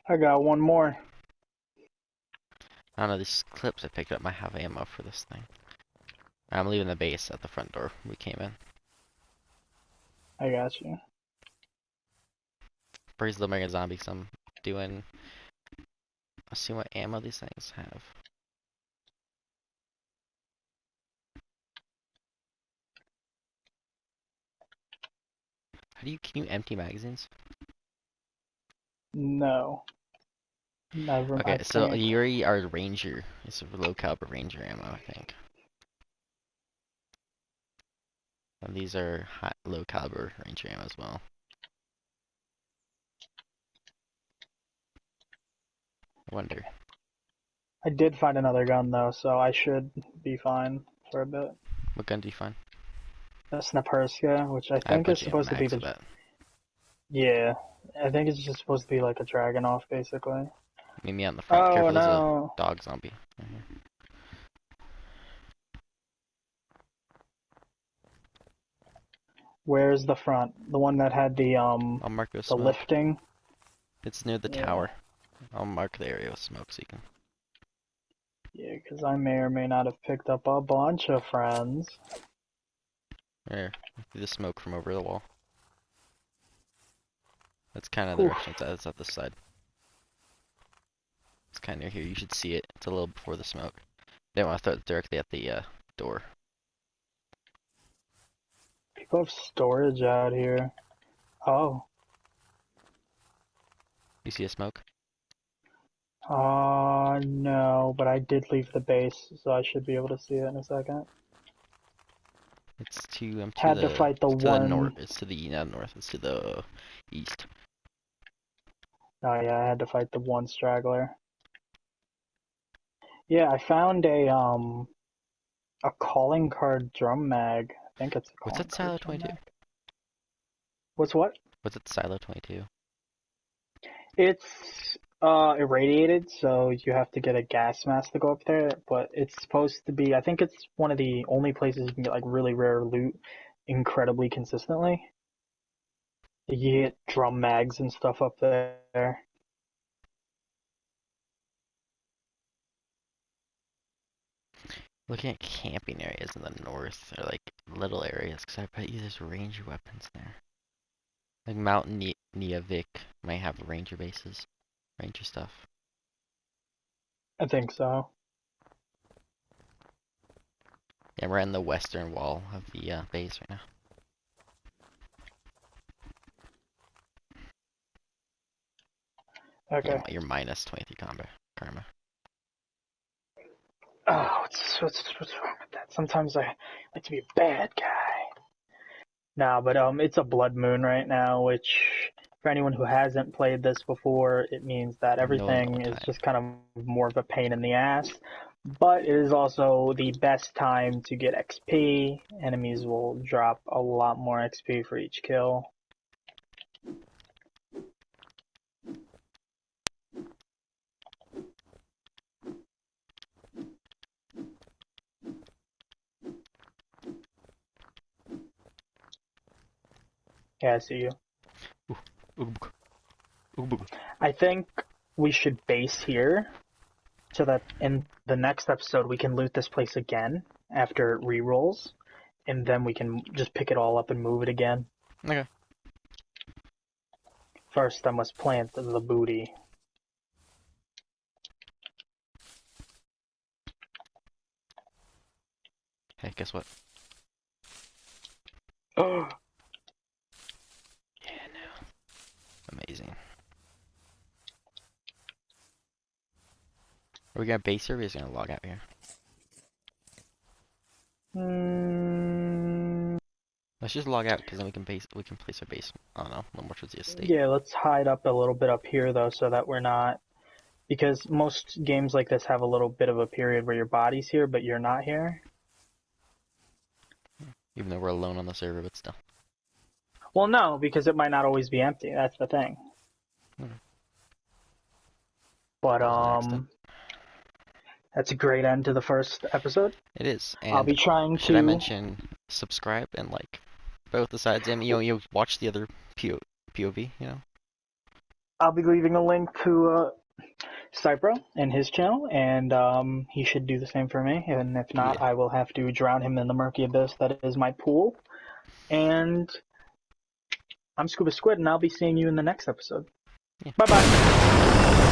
[SPEAKER 2] I got one more.
[SPEAKER 1] I don't know, these clips I picked up might have ammo for this thing. I'm leaving the base at the front door we came in.
[SPEAKER 2] I got you.
[SPEAKER 1] Praise the Mega Zombie, because I'm doing... Let's see what ammo these things have. Can you empty magazines?
[SPEAKER 2] No. Never.
[SPEAKER 1] Okay,
[SPEAKER 2] I
[SPEAKER 1] so
[SPEAKER 2] can't.
[SPEAKER 1] Yuri, our ranger, is a low caliber ranger ammo, I think. And these are low caliber ranger ammo as well. I wonder.
[SPEAKER 2] I did find another gun though, so I should be fine for a bit.
[SPEAKER 1] What gun do you find?
[SPEAKER 2] A Snaperska, which I
[SPEAKER 1] I have a
[SPEAKER 2] think is
[SPEAKER 1] bunch of
[SPEAKER 2] supposed to be
[SPEAKER 1] mags
[SPEAKER 2] the.
[SPEAKER 1] of that.
[SPEAKER 2] Yeah, I think it's just supposed to be like a Dragunov, basically.
[SPEAKER 1] Meet me out in the front.
[SPEAKER 2] Oh
[SPEAKER 1] Careful, there's a
[SPEAKER 2] no!
[SPEAKER 1] dog zombie. Right here.
[SPEAKER 2] Where's the front? The one that had
[SPEAKER 1] I'll mark it with
[SPEAKER 2] the
[SPEAKER 1] smoke.
[SPEAKER 2] lifting?
[SPEAKER 1] It's near the
[SPEAKER 2] Yeah.
[SPEAKER 1] tower. I'll mark the area with smoke so you can...
[SPEAKER 2] Yeah, because I may or may not have picked up a bunch of friends.
[SPEAKER 1] There. The smoke from over the wall. That's kind of the
[SPEAKER 2] Oof.
[SPEAKER 1] direction it's at. It's at this side. It's kind of near here. You should see it. It's a little before the smoke. They want to throw it directly at the door.
[SPEAKER 2] People have storage out here. Oh.
[SPEAKER 1] You see a smoke?
[SPEAKER 2] No, but I did leave the base, so I should be able to see it in a second.
[SPEAKER 1] It's to
[SPEAKER 2] Had to fight the
[SPEAKER 1] it's to the
[SPEAKER 2] one.
[SPEAKER 1] north. It's to the not north. It's to the east.
[SPEAKER 2] Oh yeah, I had to fight the one straggler. Yeah, I found a calling card drum mag. I think it's a
[SPEAKER 1] What's
[SPEAKER 2] calling
[SPEAKER 1] that silo
[SPEAKER 2] card drum
[SPEAKER 1] 22?
[SPEAKER 2] mag. What's what?
[SPEAKER 1] What's that silo 22?
[SPEAKER 2] It's irradiated, so you have to get a gas mask to go up there, but it's supposed to be, I think it's one of the only places you can get like really rare loot incredibly consistently. You get drum mags and stuff up there.
[SPEAKER 1] Looking at camping areas in the north, or like little areas, because I bet you there's ranger weapons there. Like Mount Niavik might have ranger bases, ranger stuff.
[SPEAKER 2] I think so.
[SPEAKER 1] Yeah, we're in the western wall of the base right now.
[SPEAKER 2] Okay.
[SPEAKER 1] Yeah, you're minus 23 combat karma.
[SPEAKER 2] Oh, what's wrong with that? Sometimes I like to be a bad guy. Nah, but it's a blood moon right now, which for anyone who hasn't played this before, it means that
[SPEAKER 1] No
[SPEAKER 2] everything is
[SPEAKER 1] time.
[SPEAKER 2] just kind of more of a pain in the ass. But it is also the best time to get XP. Enemies will drop a lot more XP for each kill. Yeah, I see you.
[SPEAKER 1] Ooh, ooh.
[SPEAKER 2] I think we should base here so that in the next episode we can loot this place again after it re-rolls, and then we can just pick it all up and move it again.
[SPEAKER 1] Okay.
[SPEAKER 2] First, I must plant the booty.
[SPEAKER 1] Hey, guess what?
[SPEAKER 2] Oh,
[SPEAKER 1] Yeah, no. Amazing. Are we gonna base here or are we just gonna log out here? Let's just log out because then we can place our base. I don't know, a little more towards the estate.
[SPEAKER 2] yeah, let's hide up a little bit up here though, so that we're not. Because most games like this have a little bit of a period where your body's here, but you're not here.
[SPEAKER 1] Even though we're alone on the server, but still.
[SPEAKER 2] Well, no, because it might not always be empty. That's the thing. But
[SPEAKER 1] That was an accident.
[SPEAKER 2] that's a great end to the first episode.
[SPEAKER 1] It is. And
[SPEAKER 2] I'll be trying
[SPEAKER 1] should I
[SPEAKER 2] to.
[SPEAKER 1] mention subscribe and like both the sides? And you watch the other POV. You know.
[SPEAKER 2] I'll be leaving a link to Cypro and his channel, and he should do the same for me. And if not,
[SPEAKER 1] Yeah.
[SPEAKER 2] I will have to drown him in the murky abyss that is my pool. And I'm Scuba Squid, and I'll be seeing you in the next episode.
[SPEAKER 1] Yeah.
[SPEAKER 2] Bye bye.